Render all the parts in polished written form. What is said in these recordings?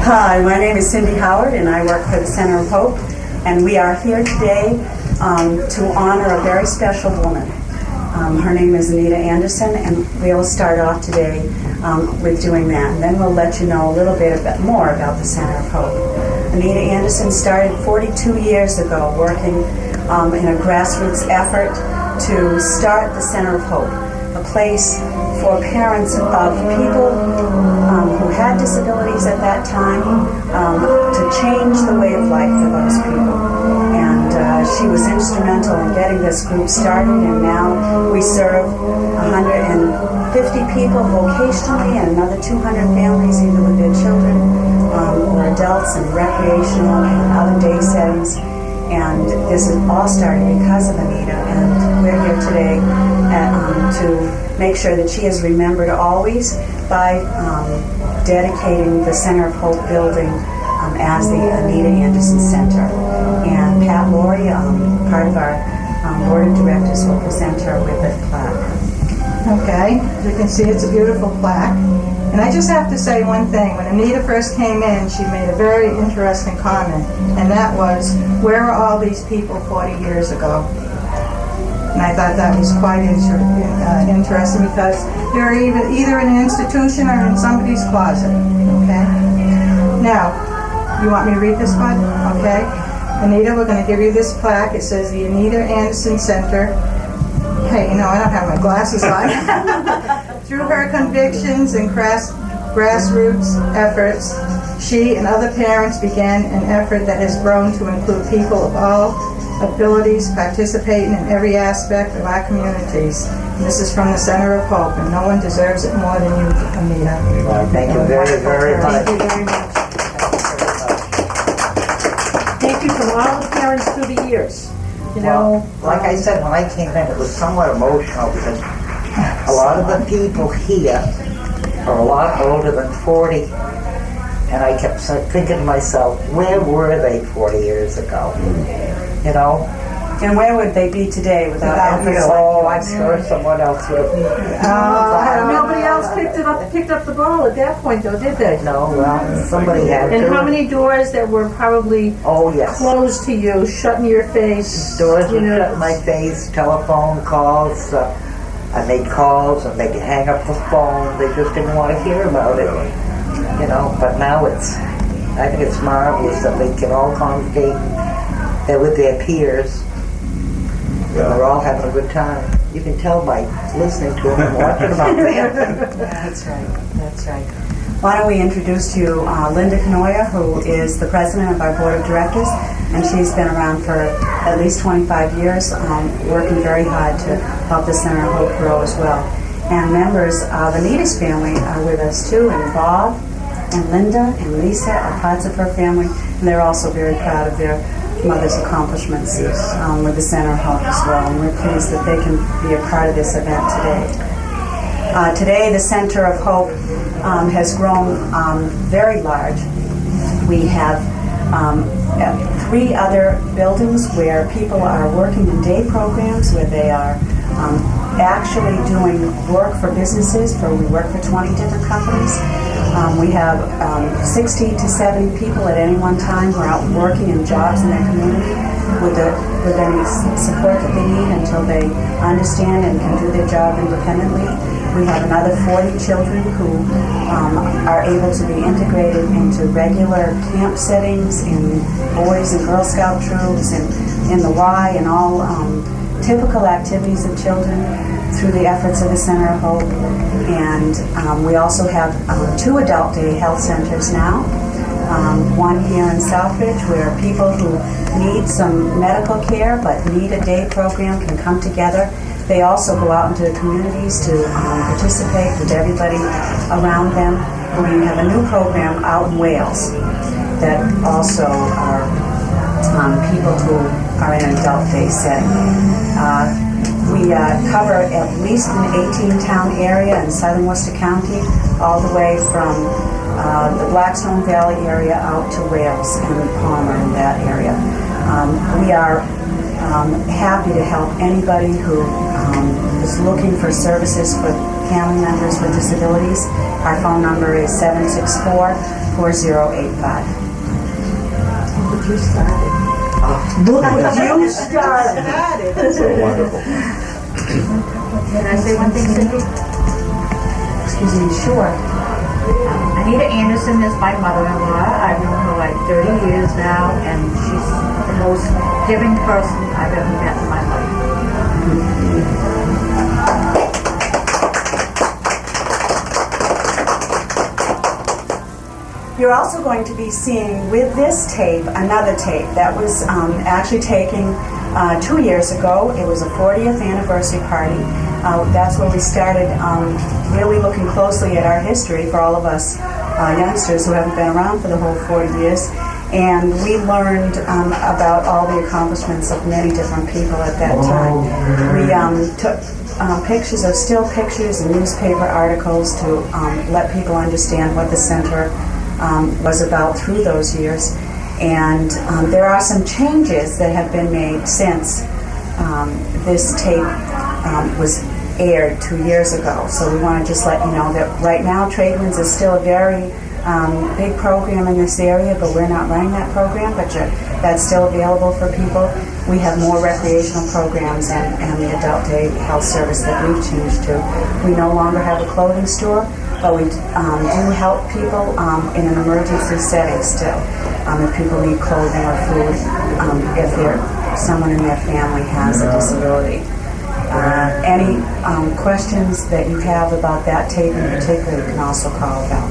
Hi, my name is Cindy Howard and I work for the Center of Hope, and we are here today to honor a very special woman. Her name is Anita Anderson, and we'll start off today with doing that, and then we'll let you know a little bit more about the Center of Hope. Anita Anderson started 42 years ago working in a grassroots effort to start the Center of Hope, a place for parents of people who had disabilities at that time to change the way of life for those people. And she was instrumental in getting this group started, and now we serve 150 people vocationally and another 200 families either with their children or adults in recreational and other day settings. And this is all started because of Anita, and we're here today to make sure that she is remembered always by dedicating the Center of Hope building as the Anita Anderson Center. And Pat Laurie, part of our board of directors, will present her with a plaque. Okay, as you can see, it's a beautiful plaque. And I just have to say one thing. When Anita first came in, she made a very interesting comment, and that was, where are all these people 40 years ago? And I thought that was quite interesting, because they're either in an institution or in somebody's closet. Okay? Now, you want me to read this one? Okay? Anita, we're going to give you this plaque. It says the Anita Anderson Center. Hey, you know, I don't have my glasses on. Through her convictions and grassroots efforts, she and other parents began an effort that has grown to include people of all abilities participating in every aspect of our communities. And this is from the Center of Hope, and no one deserves it more than you, Anita. Well, thank you very, very much. Thank you very much. Thank you from all the parents through the years. You know, like I said, when I came in, it was somewhat emotional because a lot of the people here are a lot older than 40, and I kept thinking to myself, where were they 40 years ago? You know? And where would they be today without efforts I'm sure someone else would have. nobody else picked up the ball at that point, though, did they? No, well, somebody had to. And how many doors that were probably closed to you, shut in your face? Doors were shut in my face, telephone calls. I made calls and they'd hang up the phone. They just didn't want to hear about it. You know, but now I think it's marvelous that they can all congregate there with their peers. Yeah. They're all having a good time. You can tell by listening to them and watching about them. That's right. Why don't we introduce to you Linda Canoia, who is the president of our board of directors, and she's been around for at least 25 years, working very hard to help the Center of Hope grow as well. And members of Anita's family are with us too, and Bob and Linda and Lisa are parts of her family, and they're also very proud of their mother's accomplishments with the Center of Hope as well, and we're pleased that they can be a part of this event today. Today the Center of Hope has grown very large. We have 3 other buildings where people are working in day programs, where they are actually doing work for businesses. We work for 20 different companies. We have 60 to 70 people at any one time who are out working in jobs in their community with any support that they need until they understand and can do their job independently. We have another 40 children who are able to be integrated into regular camp settings in Boys and Girl Scout troops and in the Y and all typical activities of children through the efforts of the Center of Hope. And we also have 2 adult day health centers now. One here in Southbridge where people who need some medical care but need a day program can come together. They also go out into the communities to participate with everybody around them. We have a new program out in Wales that also are people who are in an adult day setting. We cover at least an 18-town area in southern Worcester County, all the way from the Blackstone Valley area out to Wales and Palmer in that area. We are happy to help anybody who is looking for services for family members with disabilities. Our phone number is 764-4085. But you started. Look what you started. Wonderful. Can I say one thing, Cindy? Excuse me, sure. Anita Anderson is my mother-in-law. I've known her like 30 years now, and she's the most giving person I've ever met in my life. You're also going to be seeing with this tape another tape that was actually taken 2 years ago. It was a 40th anniversary party. That's where we started really looking closely at our history for all of us youngsters who haven't been around for the whole 40 years. And we learned about all the accomplishments of many different people at that time. We took pictures of still pictures and newspaper articles to let people understand what the center was about through those years. And there are some changes that have been made since this tape was aired 2 years ago. So we want to just let you know that right now Tradewinds is still a very big program in this area, but we're not running that program, but that's still available for people. We have more recreational programs and the adult day health service that we've changed to. We no longer have a clothing store, but we do help people in an emergency setting still. If people need clothing or food, if someone in their family has a disability. Any questions that you have about that tape in particular, you can also call about.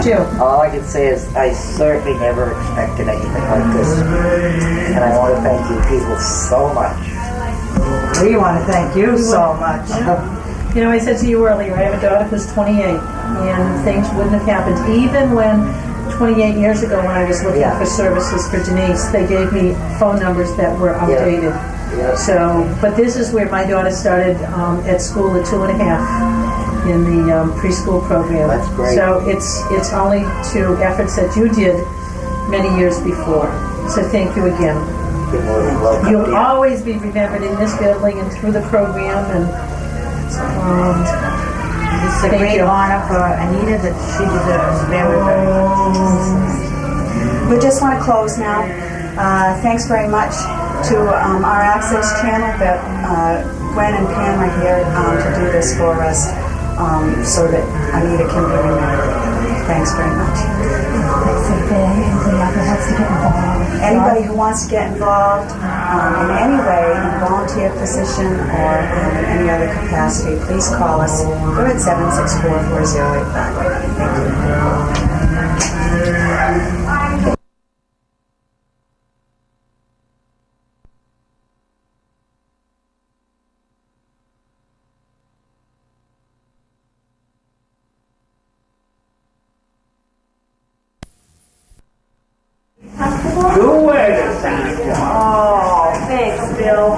Jill. All I can say is I certainly never expected anything like this. And I want to thank you people so much. We want to thank you so much. You know, I said to you earlier, I have a daughter who's 28, and things wouldn't have happened. Even when 28 years ago, when I was looking for services for Denise, they gave me phone numbers that were outdated. Yeah. So, but this is where my daughter started at school at 2.5 in the preschool program. That's great. So it's only to efforts that you did many years before. So thank you again. You're more than welcome. You'll always be remembered in this building and through the program. And It's a great honor for Anita that she deserves very, very much. We just want to close now. Thanks very much to our Access channel that Gwen and Pam are here to do this for us so that Anita can be remembered. Thanks very much. Anybody who wants to get involved in any way, in a volunteer position or in any other capacity, please call us. We're at 764-4085. Thank you. Oh, thanks, Bill.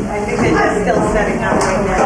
I think they're still setting up right now.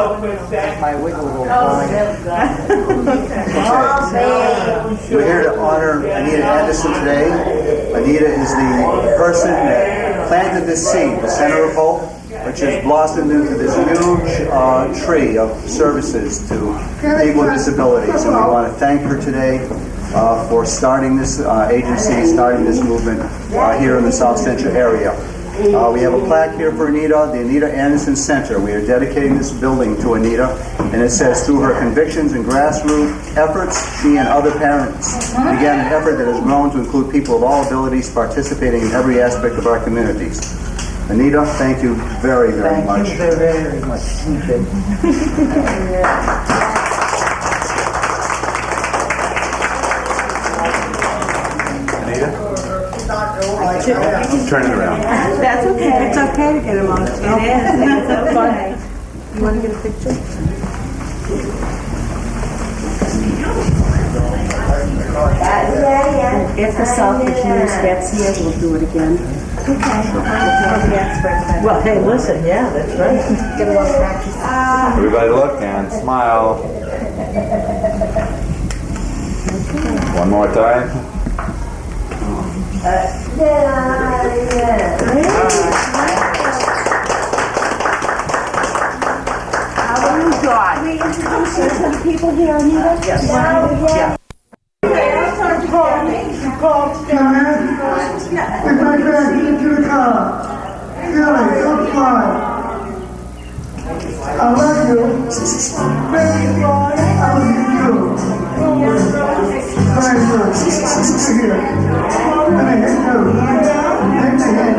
My wiggle will fly. We're here to honor Anita Anderson today. Anita is the person that planted this seed, the Center of Hope, which has blossomed into this huge tree of services to people with disabilities. And we want to thank her today for starting this agency, starting this movement here in the South Central area. We have a plaque here for Anita, the Anita Anderson Center. We are dedicating this building to Anita, and it says, through her convictions and grassroots efforts, she and other parents began an effort that has grown to include people of all abilities participating in every aspect of our communities. Anita, thank you very, very much. Thank you very much. Anita? Turn it around. That's okay. It's okay to get emotional. It is. It's so funny. You want to get a picture? If the Southbridge News gets here, we'll do it again. Well, hey, listen, yeah, that's right. Get a lot of practice. Everybody look and smile. One more time. We introduce you to the people here, Anita? Yes. Yeah. If I could into the car, Kelly, come fly. I love you. Baby boy, I love you too. Very good. Sit here. Let me hit you. Hit the head.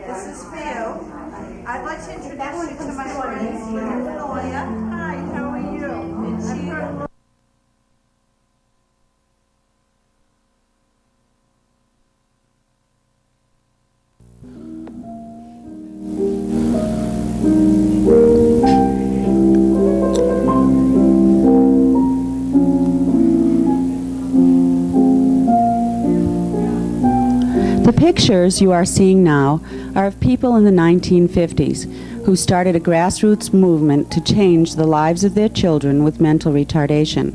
This is for you. I'd like to introduce you to my friend, Latoya. Hi, how are you? And she The pictures you are seeing now are of people in the 1950s who started a grassroots movement to change the lives of their children with mental retardation.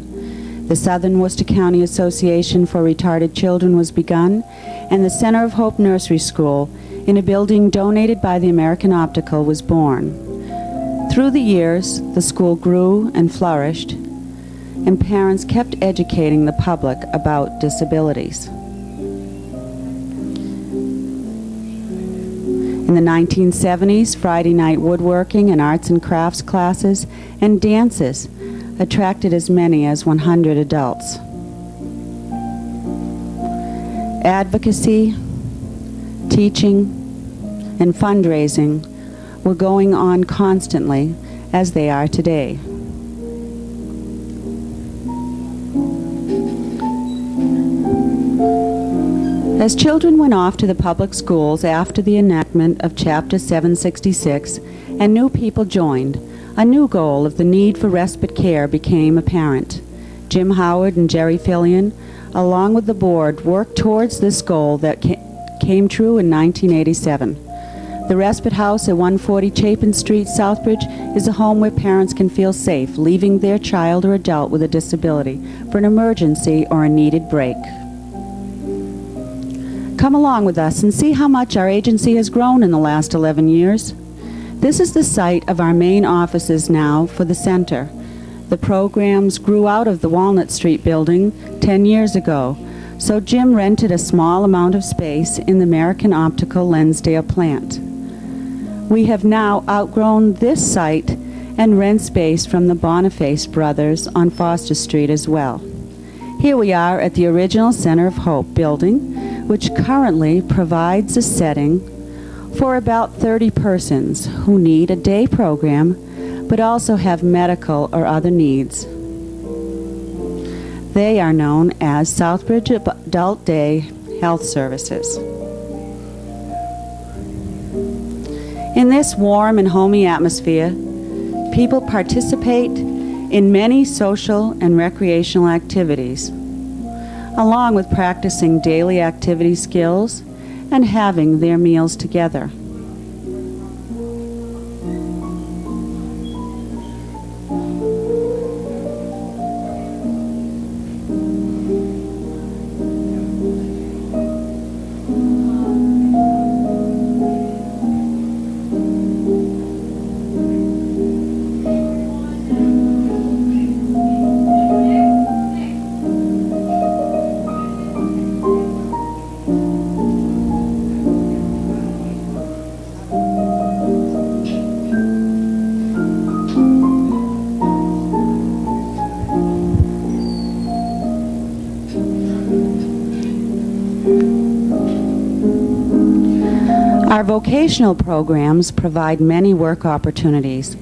The Southern Worcester County Association for Retarded Children was begun, and the Center of Hope Nursery School in a building donated by the American Optical was born. Through the years, the school grew and flourished, and parents kept educating the public about disabilities. In the 1970s, Friday night woodworking and arts and crafts classes and dances attracted as many as 100 adults. Advocacy, teaching, and fundraising were going on constantly, as they are today. As children went off to the public schools after the enactment of Chapter 766 and new people joined, a new goal of the need for respite care became apparent. Jim Howard and Jerry Fillion, along with the board, worked towards this goal that came true in 1987. The Respite House at 140 Chapin Street, Southbridge, is a home where parents can feel safe leaving their child or adult with a disability for an emergency or a needed break. Come along with us and see how much our agency has grown in the last 11 years. This is the site of our main offices now for the center. The programs grew out of the Walnut Street building 10 years ago, so Jim rented a small amount of space in the American Optical Lensdale plant. We have now outgrown this site and rent space from the Boniface brothers on Foster Street as well. Here we are at the original Center of Hope building, which currently provides a setting for about 30 persons who need a day program but also have medical or other needs. They are known as Southbridge Adult Day Health Services. In this warm and homey atmosphere, people participate in many social and recreational activities, along with practicing daily activity skills and having their meals together. Our vocational programs provide many work opportunities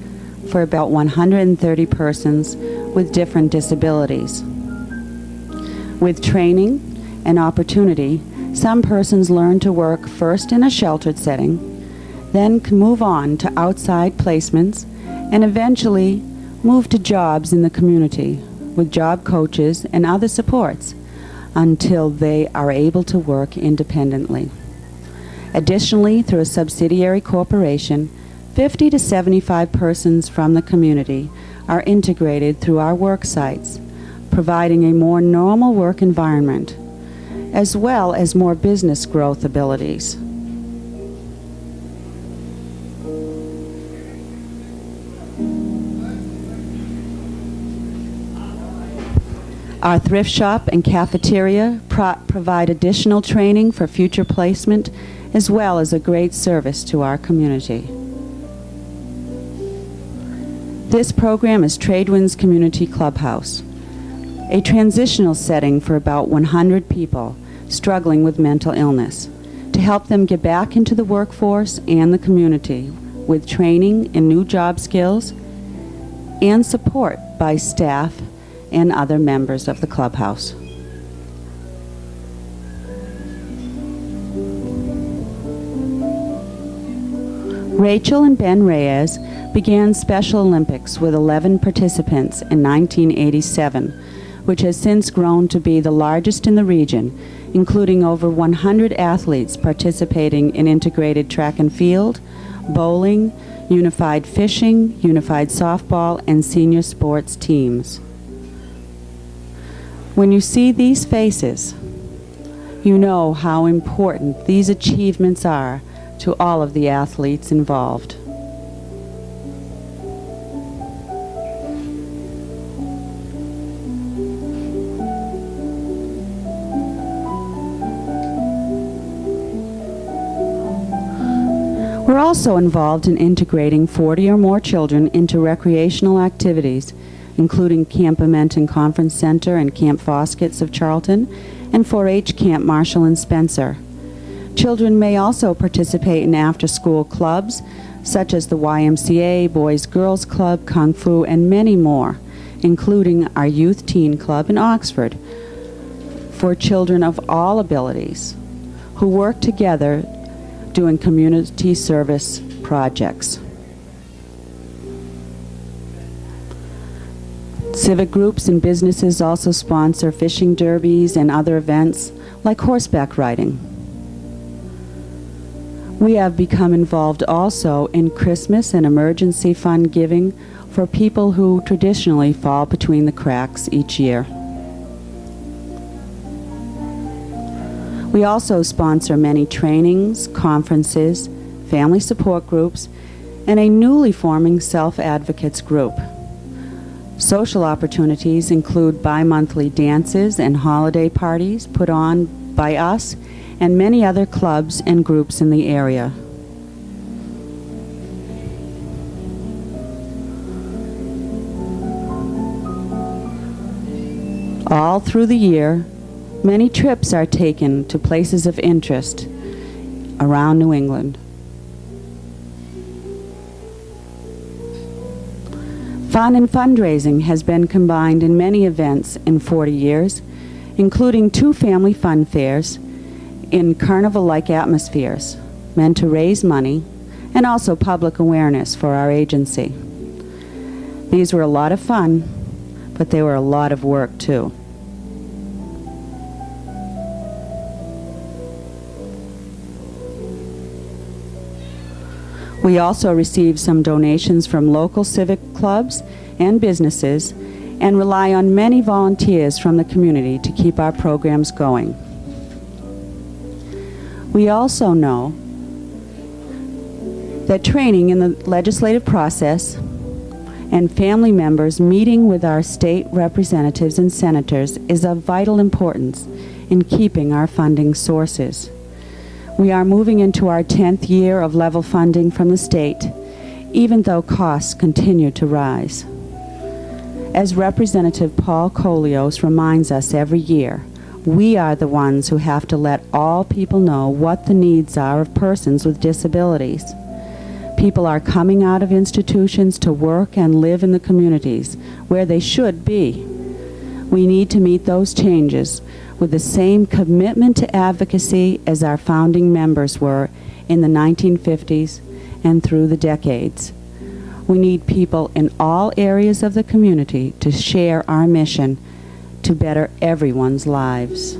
for about 130 persons with different disabilities. With training and opportunity, some persons learn to work first in a sheltered setting, then can move on to outside placements, and eventually move to jobs in the community with job coaches and other supports until they are able to work independently. Additionally, through a subsidiary corporation, 50 to 75 persons from the community are integrated through our work sites, providing a more normal work environment, as well as more business growth abilities. Our thrift shop and cafeteria provide additional training for future placement, as well as a great service to our community. This program is Tradewinds Community Clubhouse, a transitional setting for about 100 people struggling with mental illness, to help them get back into the workforce and the community with training in new job skills and support by staff and other members of the clubhouse. Rachel and Ben Reyes began Special Olympics with 11 participants in 1987, which has since grown to be the largest in the region, including over 100 athletes participating in integrated track and field, bowling, unified fishing, unified softball, and senior sports teams. When you see these faces, you know how important these achievements are to all of the athletes involved. We're also involved in integrating 40 or more children into recreational activities, including Camp Amenton Conference Center and Camp Foskets of Charlton, and 4-H Camp Marshall and Spencer. Children may also participate in after-school clubs, such as the YMCA, Boys Girls Club, Kung Fu, and many more, including our Youth Teen Club in Oxford, for children of all abilities who work together doing community service projects. Civic groups and businesses also sponsor fishing derbies and other events like horseback riding. We have become involved also in Christmas and emergency fund giving for people who traditionally fall between the cracks each year. We also sponsor many trainings, conferences, family support groups, and a newly forming self-advocates group. Social opportunities include bi-monthly dances and holiday parties put on by us and many other clubs and groups in the area. All through the year, many trips are taken to places of interest around New England. Fun and fundraising has been combined in many events in 40 years, including 2 family fun fairs in carnival-like atmospheres, meant to raise money and also public awareness for our agency. These were a lot of fun, but they were a lot of work too. We also receive some donations from local civic clubs and businesses and rely on many volunteers from the community to keep our programs going. We also know that training in the legislative process and family members meeting with our state representatives and senators is of vital importance in keeping our funding sources. We are moving into our 10th year of level funding from the state, even though costs continue to rise. As Representative Paul Colios reminds us every year, we are the ones who have to let all people know what the needs are of persons with disabilities. People are coming out of institutions to work and live in the communities where they should be. We need to meet those changes with the same commitment to advocacy as our founding members were in the 1950s and through the decades. We need people in all areas of the community to share our mission to better everyone's lives.